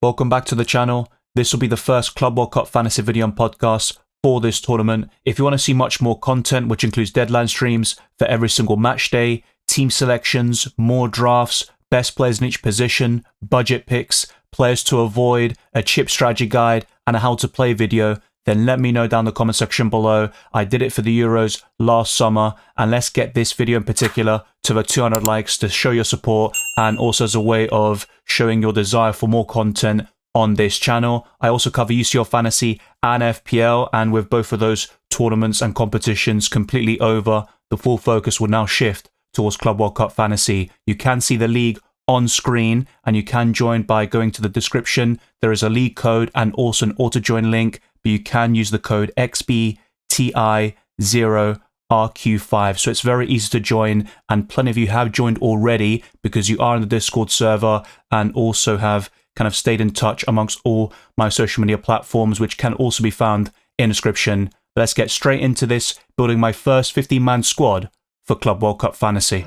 Welcome back to the channel. This will be the first Club World Cup Fantasy video and podcast for this tournament. If you want to see much more content, which includes deadline streams for every single match day, team selections, more drafts, best players in each position, budget picks, players to avoid, a chip strategy guide, and a how to play video, then let me know down in the comment section below. I did it for the Euros last summer, and let's get this video in particular to the 200 likes to show your support and also as a way of showing your desire for more content on this channel. I also cover UCL Fantasy and FPL, and with both of those tournaments and competitions completely over, the full focus will now shift towards Club World Cup Fantasy. You can see the league on screen, and you can join by going to the description. There is a league code and also an auto join link, but you can use the code XBTI0RQ5. So it's very easy to join, and plenty of you have joined already because you are in the Discord server and also have kind of stayed in touch amongst all my social media platforms, which can also be found in the description. But let's get straight into this, building my first 15-man squad for Club World Cup Fantasy.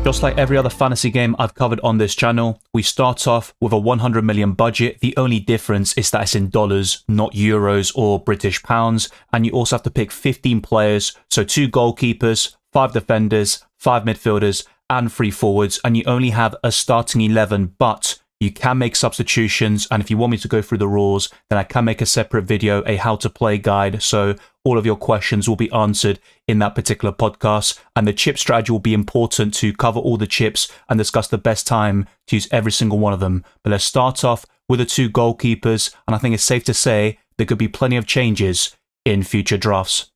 Just like every other fantasy game I've covered on this channel, we start off with a 100 million budget. The only difference is that it's in dollars, not euros or British pounds. And you also have to pick 15 players, so 2 goalkeepers, 5 defenders, 5 midfielders, and 3 forwards. And you only have a starting 11, but you can make substitutions. And if you want me to go through the rules, then I can make a separate video, a how to play guide. So all of your questions will be answered in that particular podcast. And the chip strategy will be important to cover all the chips and discuss the best time to use every single one of them. But let's start off with the 2 goalkeepers. And I think it's safe to say there could be plenty of changes in future drafts.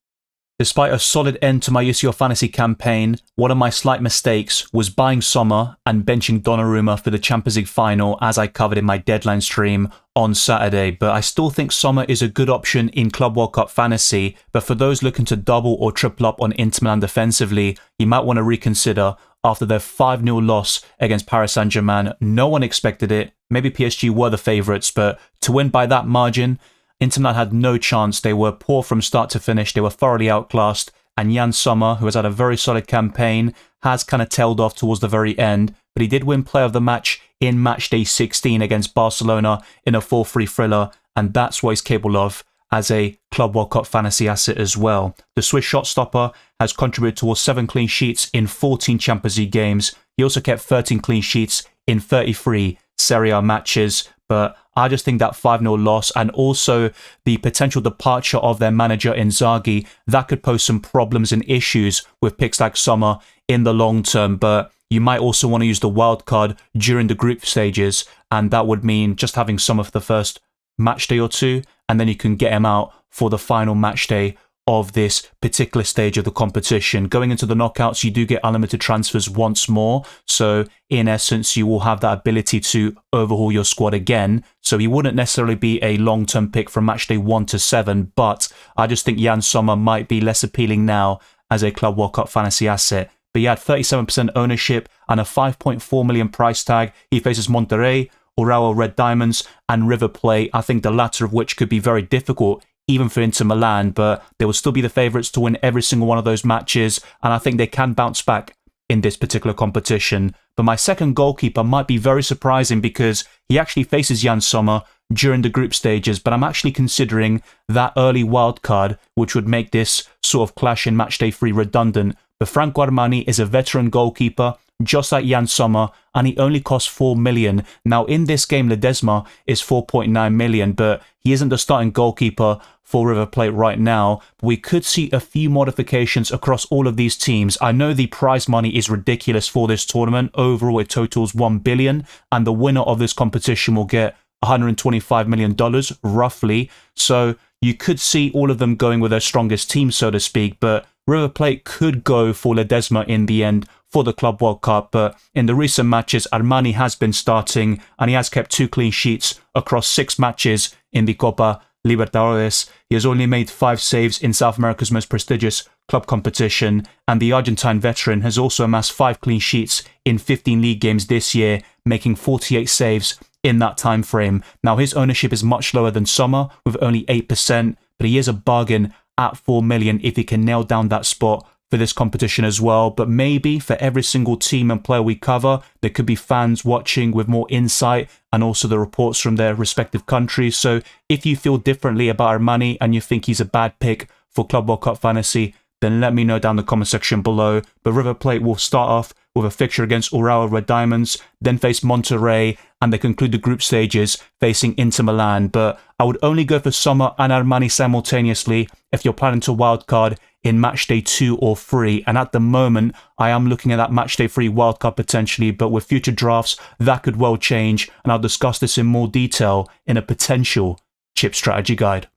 Despite a solid end to my UCL Fantasy campaign, one of my slight mistakes was buying Sommer and benching Donnarumma for the Champions League final, as I covered in my deadline stream on Saturday. But I still think Sommer is a good option in Club World Cup Fantasy. But for those looking to double or triple up on Inter Milan defensively, you might want to reconsider after their 5-0 loss against Paris Saint-Germain. No one expected it. Maybe PSG were the favourites, but to win by that margin, Inter Milan had no chance. They were poor from start to finish. They were thoroughly outclassed. And Jan Sommer, who has had a very solid campaign, has kind of tailed off towards the very end. But he did win Player of the Match in Matchday 16 against Barcelona in a 4-3 thriller. And that's what he's capable of as a Club World Cup Fantasy asset as well. The Swiss shot stopper has contributed towards 7 clean sheets in 14 Champions League games. He also kept 13 clean sheets in 33 Serie A matches. But I just think that 5-0 loss and also the potential departure of their manager Inzaghi, that could pose some problems and issues with picks like Sommer in the long term. But you might also want to use the wild card during the group stages, and that would mean just having Sommer for the first match day or 2, and then you can get him out for the final match day of this particular stage of the competition. Going into the knockouts, you do get unlimited transfers once more. So in essence, you will have that ability to overhaul your squad again. So he wouldn't necessarily be a long-term pick from match day 1 to 7, but I just think Jan Sommer might be less appealing now as a Club World Cup Fantasy asset. But he had 37% ownership and a 5.4 million price tag. He faces Monterrey, Urawa Red Diamonds, and River Plate. I think the latter of which could be very difficult even for Inter Milan, but they will still be the favourites to win every single one of those matches, and I think they can bounce back in this particular competition. But my second goalkeeper might be very surprising because he actually faces Jan Sommer during the group stages, but I'm actually considering that early wild card, which would make this sort of clash in matchday 3 redundant. But Franco Armani is a veteran goalkeeper, just like Jan Sommer, and he only costs 4 million. Now, in this game, Ledesma is 4.9 million, but he isn't the starting goalkeeper for River Plate right now. We could see a few modifications across all of these teams. I know the prize money is ridiculous for this tournament. Overall, it totals 1 billion, and the winner of this competition will get $125 million, roughly. So you could see all of them going with their strongest team, so to speak, but River Plate could go for Ledesma in the end for the Club World Cup. But in the recent matches, Armani has been starting, and he has kept 2 clean sheets across 6 matches in the Copa Libertadores. He has only made 5 saves in South America's most prestigious club competition, and the Argentine veteran has also amassed 5 clean sheets in 15 league games this year, making 48 saves in that time frame. Now, his ownership is much lower than Sommer with only 8%, but he is a bargain at 4 million if he can nail down that spot for for this competition as well. But maybe for every single team and player we cover, there could be fans watching with more insight and also the reports from their respective countries. So if you feel differently about Armani and you think he's a bad pick for Club World Cup Fantasy, then let me know down in the comment section below. But River Plate will start off with a fixture against Urawa Red Diamonds, then face Monterrey, and they conclude the group stages facing Inter Milan. But I would only go for Sommer and Armani simultaneously if you're planning to wildcard in Matchday 2 or 3. And at the moment, I am looking at that Matchday 3 wildcard potentially, but with future drafts, that could well change. And I'll discuss this in more detail in a potential chip strategy guide.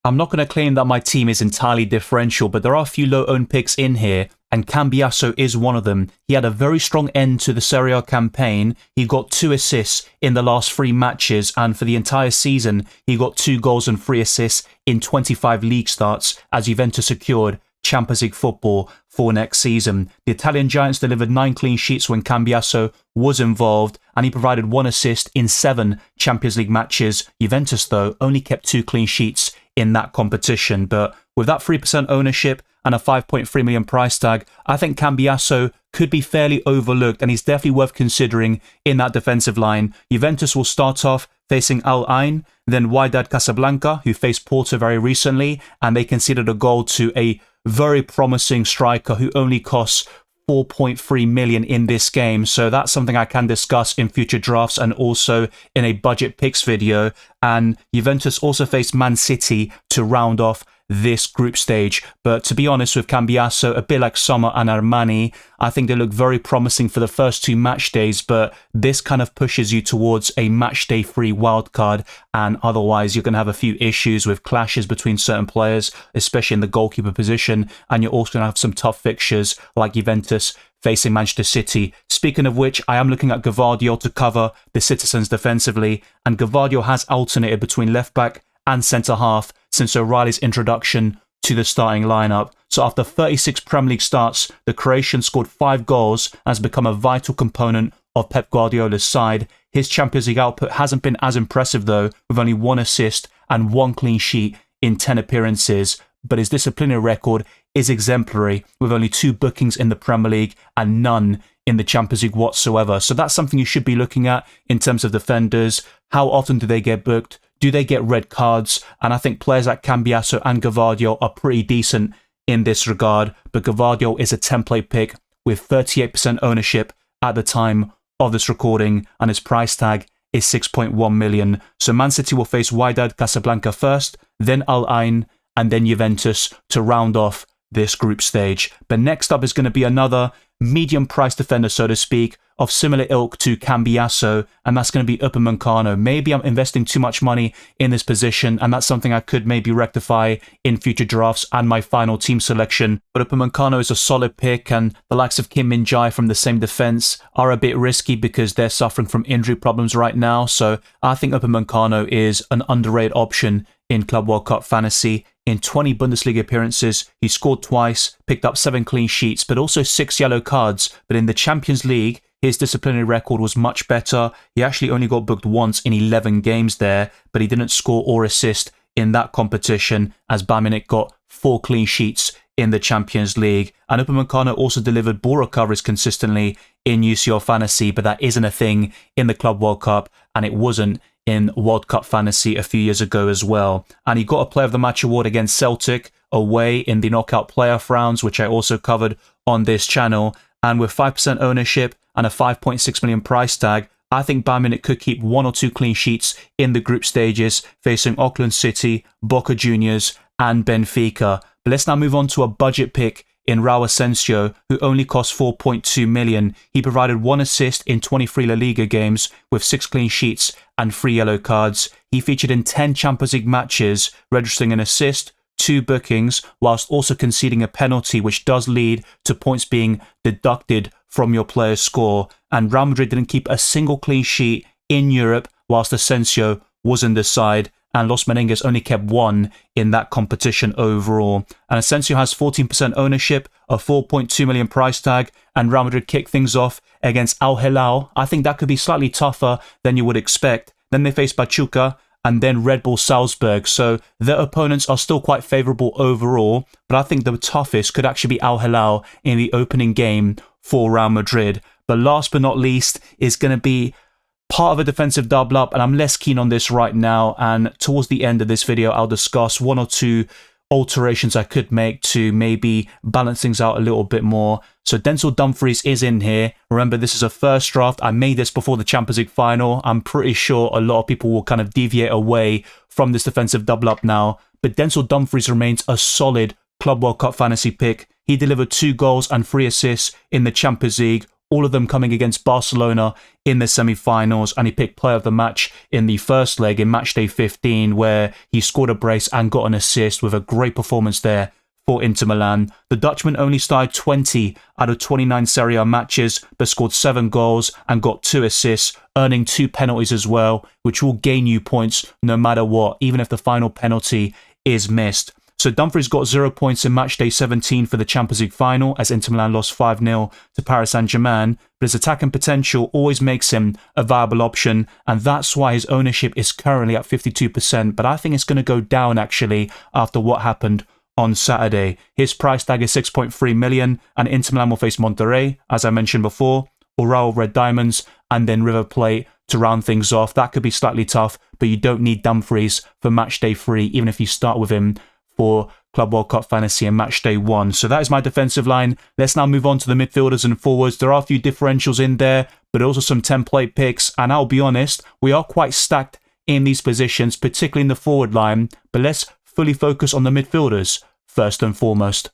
I'm not going to claim that my team is entirely differential, but there are a few low-owned picks in here, and Cambiasso is one of them. He had a very strong end to the Serie A campaign. He got 2 assists in the last 3 matches, and for the entire season, he got 2 goals and 3 assists in 25 league starts as Juventus secured Champions League football for next season. The Italian Giants delivered 9 clean sheets when Cambiasso was involved, and he provided 1 assist in 7 Champions League matches. Juventus, though, only kept 2 clean sheets in that competition. But with that 3% ownership and a 5.3 million price tag, I think Cambiasso could be fairly overlooked, and he's definitely worth considering in that defensive line. Juventus will start off facing Al Ain, then Wydad Casablanca, who faced Porto very recently, and they conceded a goal to a very promising striker who only costs 4.3 million in this game. So that's something I can discuss in future drafts and also in a budget picks video. And Juventus also faced Man City to round off this group stage. But to be honest with Cambiasso, a bit like Sommer and Armani, I think they look very promising for the first 2 match days, but this kind of pushes you towards a match day 3 wildcard, and otherwise you're going to have a few issues with clashes between certain players, especially in the goalkeeper position, and you're also going to have some tough fixtures like Juventus facing Manchester City. Speaking of which, I am looking at Gvardiol to cover the Citizens defensively, and Gvardiol has alternated between left back and centre half since O'Reilly's introduction to the starting lineup. So after 36 Premier League starts, the Croatian scored 5 goals and has become a vital component of Pep Guardiola's side. His Champions League output hasn't been as impressive though, with only 1 assist and 1 clean sheet in 10 appearances. But his disciplinary record is exemplary, with only 2 bookings in the Premier League and none in the Champions League whatsoever. So that's something you should be looking at in terms of defenders. How often do they get booked? Do they get red cards? And I think players like Cambiasso and Gvardiol are pretty decent in this regard. But Gvardiol is a template pick with 38% ownership at the time of this recording, and his price tag is 6.1 million. So Man City will face Wydad Casablanca first, then Al Ain, and then Juventus to round off this group stage. But next up is going to be another medium price defender, so to speak, of similar ilk to Cambiasso, and that's going to be Upamecano. Maybe I'm investing too much money in this position, and that's something I could maybe rectify in future drafts and my final team selection. But Upamecano is a solid pick, and the likes of Kim Min-jae from the same defense are a bit risky because they're suffering from injury problems right now. So I think Upamecano is an underrated option in Club World Cup Fantasy. In 20 Bundesliga appearances, he scored twice, picked up 7 clean sheets, but also 6 yellow cards. But in the Champions League, his disciplinary record was much better. He actually only got booked once in 11 games there, but he didn't score or assist in that competition, as Bayern Munich got 4 clean sheets in the Champions League. And Upamecano also delivered ball recoveries consistently in UCL Fantasy, but that isn't a thing in the Club World Cup, and it wasn't in World Cup Fantasy a few years ago as well. And he got a Player of the Match award against Celtic away in the knockout playoff rounds, which I also covered on this channel. And with 5% ownership and a 5.6 million price tag, I think Bayern Munich could keep 1 or 2 clean sheets in the group stages, facing Auckland City, Boca Juniors, and Benfica. But let's now move on to a budget pick in Raul Asensio, who only cost 4.2 million. He provided 1 assist in 23 La Liga games with 6 clean sheets and 3 yellow cards. He featured in 10 Champions League matches, registering an assist, 2 bookings, whilst also conceding a penalty, which does lead to points being deducted from your player's score. And Real Madrid didn't keep a single clean sheet in Europe, whilst Asensio was in the side, and Los Merengues only kept 1 in that competition overall. And Asensio has 14% ownership, a 4.2 million price tag, and Real Madrid kick things off against Al Hilal. I think that could be slightly tougher than you would expect. Then they face Pachuca, and then Red Bull Salzburg. So their opponents are still quite favourable overall, but I think the toughest could actually be Al Hilal in the opening game for Real Madrid. But last but not least is going to be part of a defensive double up, and I'm less keen on this right now, and towards the end of this video I'll discuss one or two alterations I could make to maybe balance things out a little bit more. So Denzel Dumfries is in here. Remember, this is a first draft. I made this before the Champions League final. I'm pretty sure a lot of people will kind of deviate away from this defensive double up now, but Denzel Dumfries remains a solid Club World Cup fantasy pick. He delivered 2 goals and 3 assists in the Champions League, all of them coming against Barcelona in the semi-finals, and he picked player of the match in the first leg in Matchday 15, where he scored a brace and got an assist with a great performance there for Inter Milan. The Dutchman only started 20 out of 29 Serie A matches, but scored 7 goals and got 2 assists, earning 2 penalties as well, which will gain you points no matter what, even if the final penalty is missed. So Dumfries got 0 points in Matchday 17 for the Champions League final, as Inter Milan lost 5-0 to Paris Saint-Germain, but his attacking potential always makes him a viable option, and that's why his ownership is currently at 52%, but I think it's going to go down actually after what happened on Saturday. His price tag is 6.3 million, and Inter Milan will face Monterrey, as I mentioned before, Ural Red Diamonds, and then River Plate to round things off. That could be slightly tough, but you don't need Dumfries for Matchday 3, even if you start with him for Club World Cup Fantasy and Matchday 1. So that is my defensive line. Let's now move on to the midfielders and forwards. There are a few differentials in there, but also some template picks. And I'll be honest, we are quite stacked in these positions, particularly in the forward line. But let's fully focus on the midfielders first and foremost.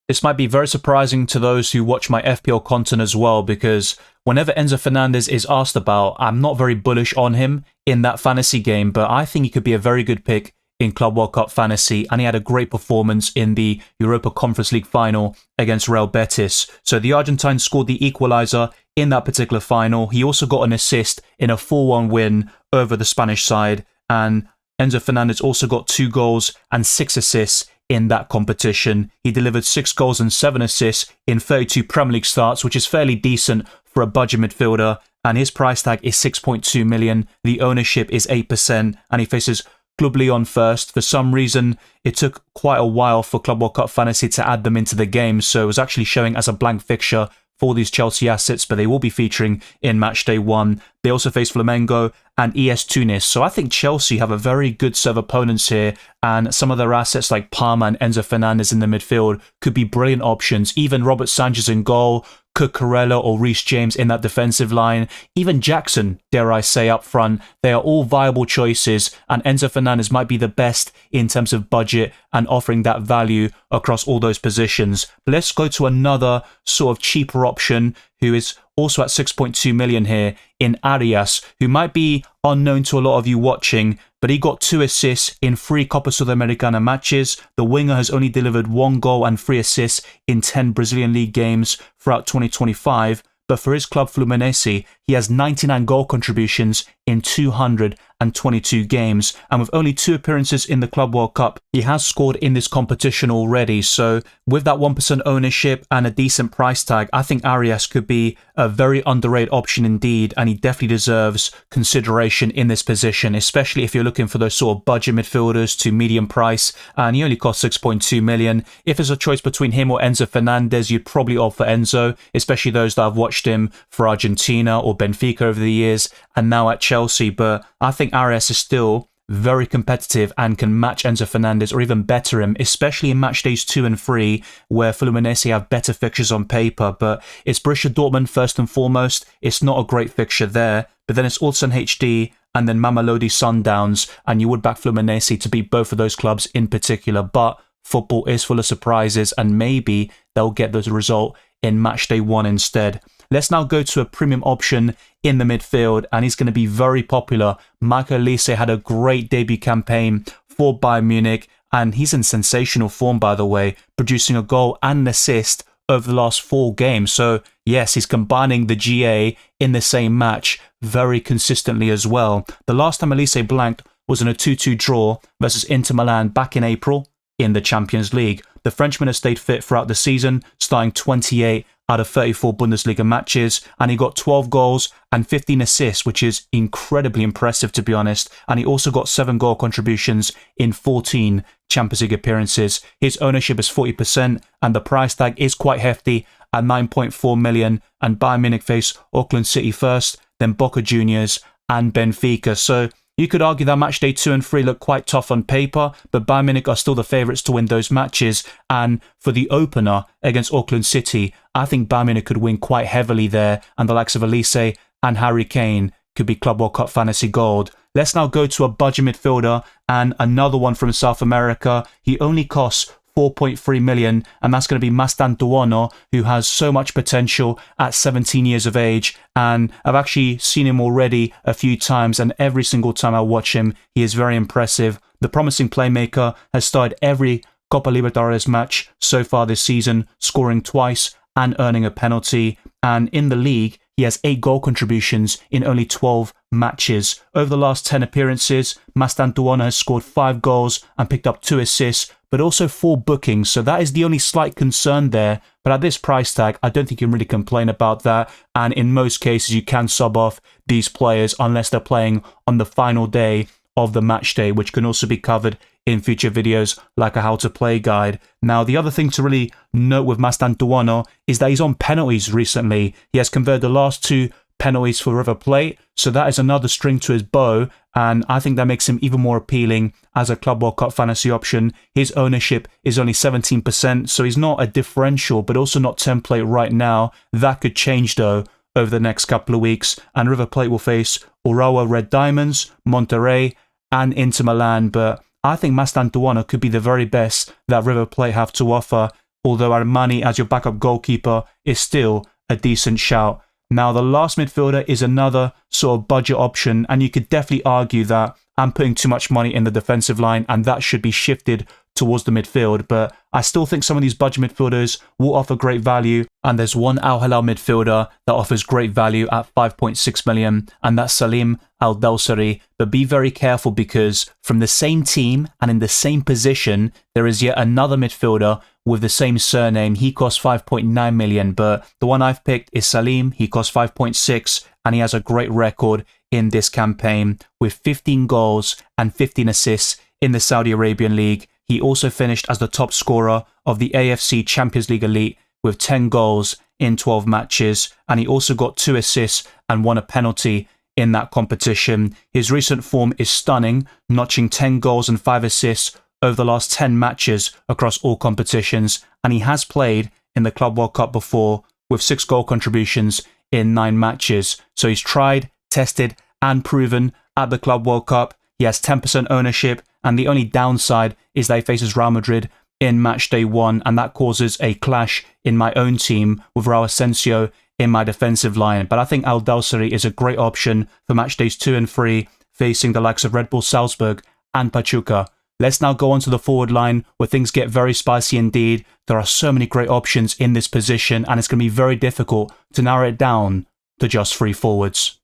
This might be very surprising to those who watch my FPL content as well, because whenever Enzo Fernandez is asked about, I'm not very bullish on him in that fantasy game, but I think he could be a very good pick in Club World Cup Fantasy, and he had a great performance in the Europa Conference League final against Real Betis. So the Argentine scored the equaliser in that particular final. He also got an assist in a 4-1 win over the Spanish side, and Enzo Fernandez also got 2 goals and 6 assists in that competition. He delivered 6 goals and 7 assists in 32 Premier League starts, which is fairly decent for a budget midfielder, and his price tag is 6.2 million. The ownership is 8%, and he faces Club Lyon first. For some reason, it took quite a while for Club World Cup Fantasy to add them into the game, so it was actually showing as a blank fixture for these Chelsea assets, but they will be featuring in Matchday 1. They also face Flamengo and ES Tunis, so I think Chelsea have a very good set of opponents here, and some of their assets like Parma and Enzo Fernandez in the midfield could be brilliant options. Even Robert Sanchez in goal, Cucurella or Reece James in that defensive line, even Jackson, dare I say, up front. They are all viable choices, and Enzo Fernandez might be the best in terms of budget and offering that value across all those positions. But let's go to another sort of cheaper option who is also at 6.2 million here in Arias, who might be unknown to a lot of you watching, but he got 2 assists in 3 Copa Sudamericana matches. The winger has only delivered 1 goal and 3 assists in 10 Brazilian League games throughout 2025, but for his club Fluminense, he has 99 goal contributions in 222 games, and with only 2 appearances in the Club World Cup, he has scored in this competition already. So with that 1% ownership and a decent price tag, I think Arias could be a very underrated option indeed, and he definitely deserves consideration in this position, especially if you're looking for those sort of budget midfielders to medium price, and he only costs 6.2 million. If there's a choice between him or Enzo Fernandez, you'd probably opt for Enzo, especially those that have watched him for Argentina or Benfica over the years, and now at Chelsea. But I think Arias is still very competitive and can match Enzo Fernandez or even better him, especially in match days 2 and 3, where Fluminense have better fixtures on paper. But it's Borussia Dortmund first and foremost. It's not a great fixture there, but then it's Ulsan HD and then Mamelodi Sundowns, and you would back Fluminense to beat both of those clubs in particular. But football is full of surprises, and maybe they'll get the result in match day 1 instead. Let's now go to a premium option in the midfield, and he's going to be very popular. Michael Olise had a great debut campaign for Bayern Munich, and he's in sensational form, by the way, producing a goal and an assist over the last 4 games. So yes, he's combining the GA in the same match very consistently as well. The last time Olise blanked was in a 2-2 draw versus Inter Milan back in April in the Champions League. The Frenchman has stayed fit throughout the season, starting 28 out of 34 Bundesliga matches, and he got 12 goals and 15 assists, which is incredibly impressive, to be honest. And he also got 7 goal contributions in 14 Champions League appearances. His ownership is 40%, and the price tag is quite hefty at 9.4 million. And Bayern Munich face Auckland City first, then Boca Juniors and Benfica. So you could argue that match day 2 and 3 look quite tough on paper, but Bayern Munich are still the favourites to win those matches. And for the opener against Auckland City, I think Bayern Munich could win quite heavily there, and the likes of Elise and Harry Kane could be Club World Cup fantasy gold. Let's now go to a budget midfielder and another one from South America. He only costs 4.3 million, and that's going to be Mastantuono, who has so much potential at 17 years of age. And I've actually seen him already a few times, and every single time I watch him, he is very impressive. The promising playmaker has started every Copa Libertadores match so far this season, scoring twice and earning a penalty. And in the league, he has 8 goal contributions in only 12 matches. Over the last 10 appearances, Mastantuono has scored 5 goals and picked up 2 assists, but also 4 bookings. So that is the only slight concern there. But at this price tag, I don't think you can really complain about that. And in most cases, you can sub off these players unless they're playing on the final day of the match day, which can also be covered in future videos like a how to play guide. Now, the other thing to really note with Mastantuono is that he's on penalties recently. He has converted the last 2 penalties for River Plate, so that is another string to his bow, and I think that makes him even more appealing as a Club World Cup fantasy option. His ownership is only 17%, so he's not a differential, but also not template right now. That could change though over the next couple of weeks, and River Plate will face Urawa Red Diamonds, Monterrey, and Inter Milan, but I think Mastantuono could be the very best that River Plate have to offer, although Armani as your backup goalkeeper is still a decent shout. Now, the last midfielder is another sort of budget option, and you could definitely argue that I'm putting too much money in the defensive line and that should be shifted towards the midfield, but I still think some of these budget midfielders will offer great value, and there's one Al Hilal midfielder that offers great value at 5.6 million, and that's Salim Al Dawsari. But be very careful, because from the same team and in the same position, there is yet another midfielder with the same surname. He costs 5.9 million, but the one I've picked is Salim. He costs 5.6, and he has a great record in this campaign with 15 goals and 15 assists in the Saudi Arabian League. He also finished as the top scorer of the AFC Champions League Elite with 10 goals in 12 matches, and he also got 2 assists and won a penalty in that competition. His recent form is stunning, notching 10 goals and 5 assists over the last 10 matches across all competitions, and he has played in the Club World Cup before with 6 goal contributions in 9 matches. So he's tried, tested and proven at the Club World Cup. He has 10% ownership, and the only downside is that he faces Real Madrid in match day 1, and that causes a clash in my own team with Raul Asensio in my defensive line. But I think Al Dawsari is a great option for match days 2 and 3, facing the likes of Red Bull Salzburg and Pachuca. Let's now go on to the forward line, where things get very spicy indeed. There are so many great options in this position, and it's going to be very difficult to narrow it down to just 3 forwards.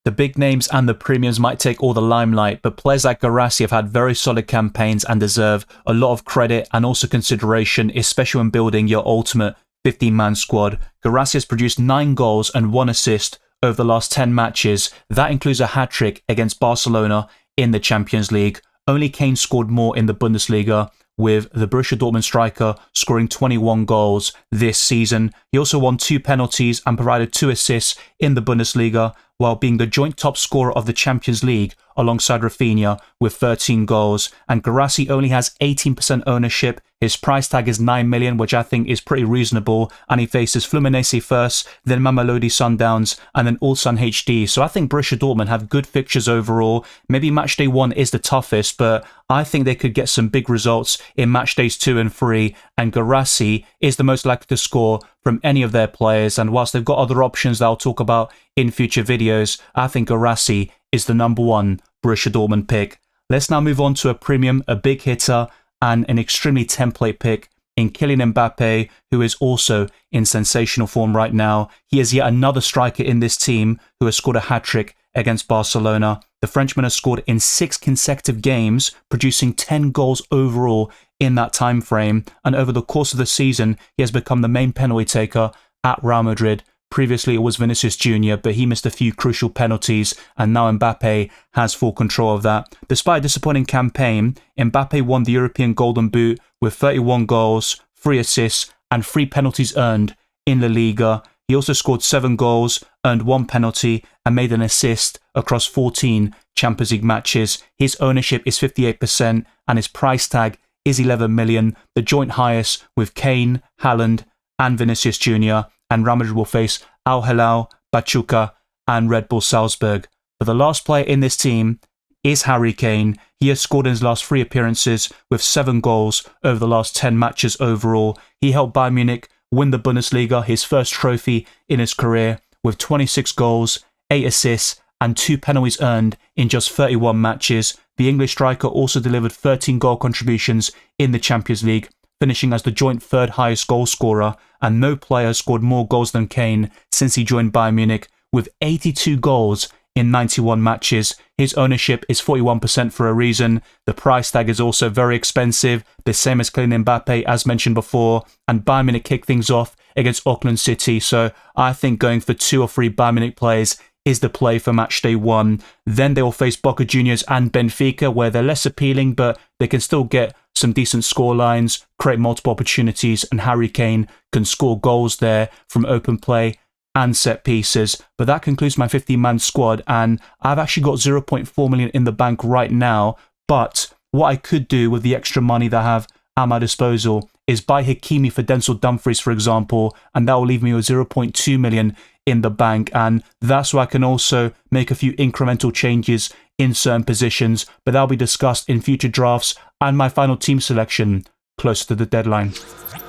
The big names and the premiums might take all the limelight, but players like Guirassy have had very solid campaigns and deserve a lot of credit and also consideration, especially when building your ultimate 15-man squad. Guirassy has produced 9 goals and 1 assist over the last 10 matches. That includes a hat-trick against Barcelona in the Champions League. Only Kane scored more in the Bundesliga, with the Borussia Dortmund striker scoring 21 goals this season. He also won 2 penalties and provided 2 assists in the Bundesliga, while being the joint top scorer of the Champions League alongside Rafinha with 13 goals. And Guirassy only has 18% ownership. His price tag is 9 million, which I think is pretty reasonable, and he faces Fluminense first, then Mamelodi Sundowns, and then Ulsan HD. So I think Borussia Dortmund have good fixtures overall. Maybe match day 1 is the toughest, but I think they could get some big results in match days 2 and 3, and Guirassy is the most likely to score from any of their players. And whilst they've got other options that I'll talk about in future videos, I think Guirassy is the number 1 Borussia Dortmund pick. Let's now move on to a premium, a big hitter, and an extremely template pick in Kylian Mbappe, who is also in sensational form right now. He is yet another striker in this team who has scored a hat-trick against Barcelona. The Frenchman has scored in 6 consecutive games, producing 10 goals overall in that time frame, and over the course of the season, he has become the main penalty taker at Real Madrid. Previously, it was Vinicius Jr., but he missed a few crucial penalties, and now Mbappe has full control of that. Despite a disappointing campaign, Mbappe won the European Golden Boot with 31 goals, 3 assists, and 3 penalties earned in La Liga. He also scored 7 goals, earned 1 penalty, and made an assist across 14 Champions League matches. His ownership is 58%, and his price tag is 11 million, the joint highest with Kane, Haaland, and Vinicius Jr., and Real Madrid will face Al Hilal, Pachuca, and Red Bull Salzburg. But the last player in this team is Harry Kane. He has scored in his last 3 appearances with 7 goals over the last 10 matches overall. He helped Bayern Munich win the Bundesliga, his first trophy in his career, with 26 goals, 8 assists, and 2 penalties earned in just 31 matches. The English striker also delivered 13 goal contributions in the Champions League, finishing as the joint 3rd highest goal scorer, and no player has scored more goals than Kane since he joined Bayern Munich, with 82 goals in 91 matches. His ownership is 41% for a reason. The price tag is also very expensive, the same as Kylian Mbappe as mentioned before, and Bayern Munich kick things off against Auckland City, so I think going for 2 or 3 Bayern Munich players is the play for Matchday 1. Then they will face Boca Juniors and Benfica, where they're less appealing, but they can still get some decent score lines, create multiple opportunities, and Harry Kane can score goals there from open play and set pieces. But that concludes my 15-man squad, and I've actually got 0.4 million in the bank right now. But what I could do with the extra money that I have at my disposal is buy Hakimi for Denzel Dumfries, for example, and that will leave me with 0.2 million in the bank, and that's where I can also make a few incremental changes in certain positions, but that'll be discussed in future drafts and my final team selection closer to the deadline.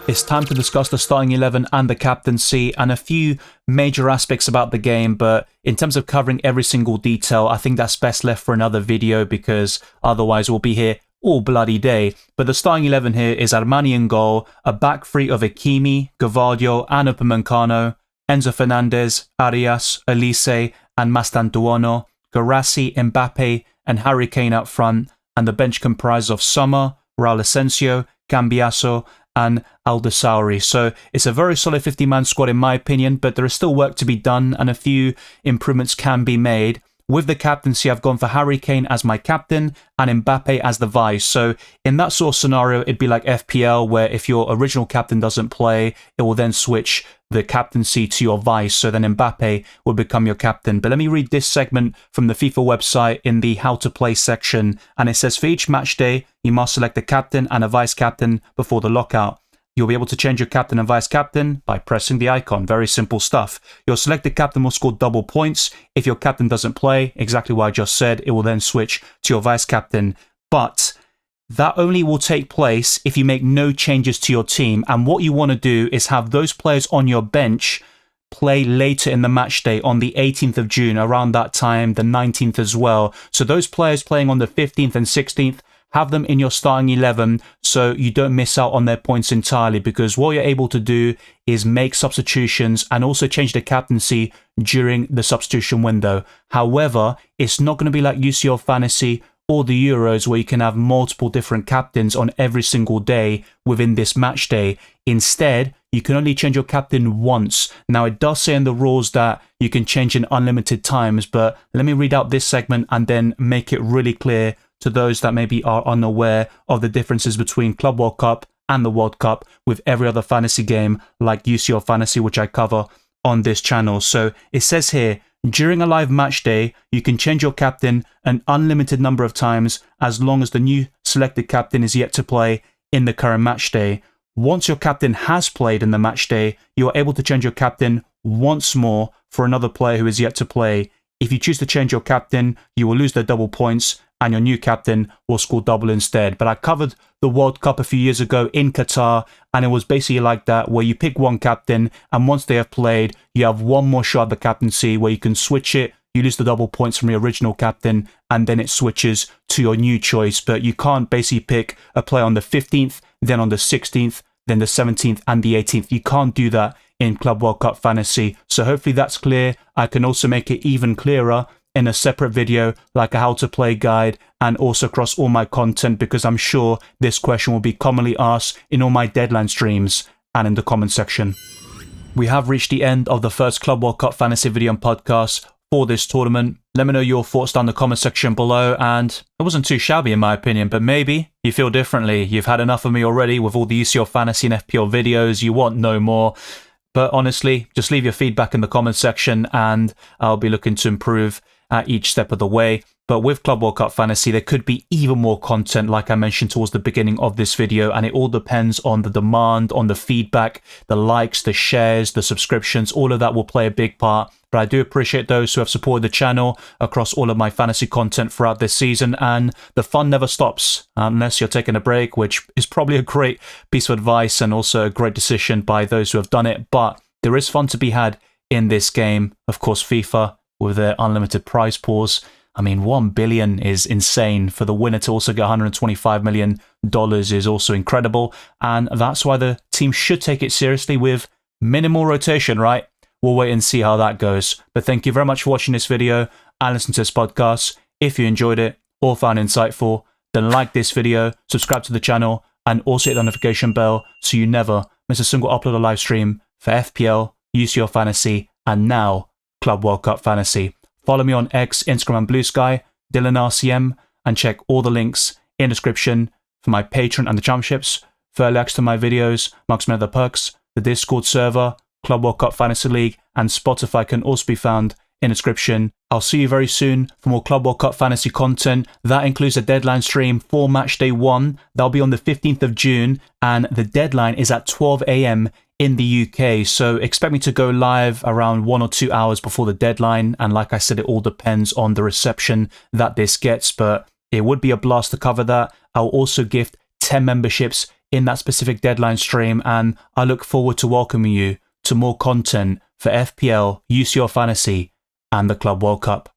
It's time to discuss the starting 11 and the captaincy and a few major aspects about the game, but in terms of covering every single detail, I think that's best left for another video because otherwise we'll be here all bloody day. But the starting 11 here is Armani in goal, a back 3 of Hakimi, Gvardiol and Upamecano, Enzo Fernandez, Arias, Elise and Mastantuono, Guirassy, Mbappe and Harry Kane up front, and the bench comprises of Sommer, Raul Asensio, Cambiaso and Aldasari. So it's a very solid 50-man squad in my opinion, but there is still work to be done and a few improvements can be made. With the captaincy, I've gone for Harry Kane as my captain and Mbappe as the vice. So in that sort of scenario, it'd be like FPL, where if your original captain doesn't play, it will then switch the captaincy to your vice. So then Mbappe will become your captain. But let me read this segment from the FIFA website in the how to play section. And it says, for each match day, you must select a captain and a vice captain before the lockout. You'll be able to change your captain and vice captain by pressing the icon. Very simple stuff. Your selected captain will score double points. If your captain doesn't play, exactly what I just said, it will then switch to your vice captain. But that only will take place if you make no changes to your team. And what you want to do is have those players on your bench play later in the match day on the 18th of June, around that time, the 19th as well. So those players playing on the 15th and 16th, have them in your starting 11 so you don't miss out on their points entirely, because what you're able to do is make substitutions and also change the captaincy during the substitution window. However, it's not going to be like UCL Fantasy or the Euros where you can have multiple different captains on every single day within this match day. Instead, you can only change your captain once. Now, it does say in the rules that you can change in unlimited times, but let me read out this segment and then make it really clear to those that maybe are unaware of the differences between Club World Cup and the World Cup with every other fantasy game like UCL Fantasy, which I cover on this channel. So it says here, during a live match day, you can change your captain an unlimited number of times as long as the new selected captain is yet to play in the current match day. Once your captain has played in the match day, you are able to change your captain once more for another player who is yet to play. If you choose to change your captain, you will lose their double points and your new captain will score double instead. But I covered the World Cup a few years ago in Qatar, and it was basically like that, where you pick one captain, and once they have played, you have one more shot at the captaincy where you can switch it, you lose the double points from your original captain, and then it switches to your new choice. But you can't basically pick a player on the 15th, then on the 16th, then the 17th and the 18th. You can't do that in Club World Cup Fantasy. So hopefully that's clear. I can also make it even clearer in a separate video, like a how to play guide, and also across all my content, because I'm sure this question will be commonly asked in all my deadline streams and in the comment section. We have reached the end of the first Club World Cup Fantasy video and podcast for this tournament. Let me know your thoughts down in the comment section below, and it wasn't too shabby in my opinion, but maybe you feel differently. You've had enough of me already with all the UCL Fantasy and FPL videos, you want no more. But honestly, just leave your feedback in the comment section and I'll be looking to improve at each step of the way. But with Club World Cup Fantasy, there could be even more content, like I mentioned towards the beginning of this video, and it all depends on the demand, on the feedback, the likes, the shares, the subscriptions. All of that will play a big part. But I do appreciate those who have supported the channel across all of my fantasy content throughout this season, and the fun never stops unless you're taking a break, which is probably a great piece of advice and also a great decision by those who have done it. But there is fun to be had in this game. Of course, FIFA with their unlimited prize pools. I mean, 1 billion is insane. For the winner to also get $125 million is also incredible. And that's why the team should take it seriously with minimal rotation, right? We'll wait and see how that goes. But thank you very much for watching this video and listening to this podcast. If you enjoyed it or found it insightful, then like this video, subscribe to the channel, and also hit the notification bell so you never miss a single upload or live stream for FPL, UCL Fantasy, and now Club World Cup Fantasy. Follow me on X, Instagram, and Blue Sky, DylanRCM, and check all the links in the description for my Patreon and the championships, for early access to my videos, amongst many other perks, the Discord server, Club World Cup Fantasy League, and Spotify can also be found in the description. I'll see you very soon for more Club World Cup Fantasy content. That includes a deadline stream for Matchday 1. That'll be on the 15th of June, and the deadline is at 12 AM in the UK, so expect me to go live around 1 or 2 hours before the deadline, and like I said, it all depends on the reception that this gets, but it would be a blast to cover that. I'll also gift 10 memberships in that specific deadline stream, and I look forward to welcoming you to more content for FPL, UCL Fantasy, and the Club World Cup.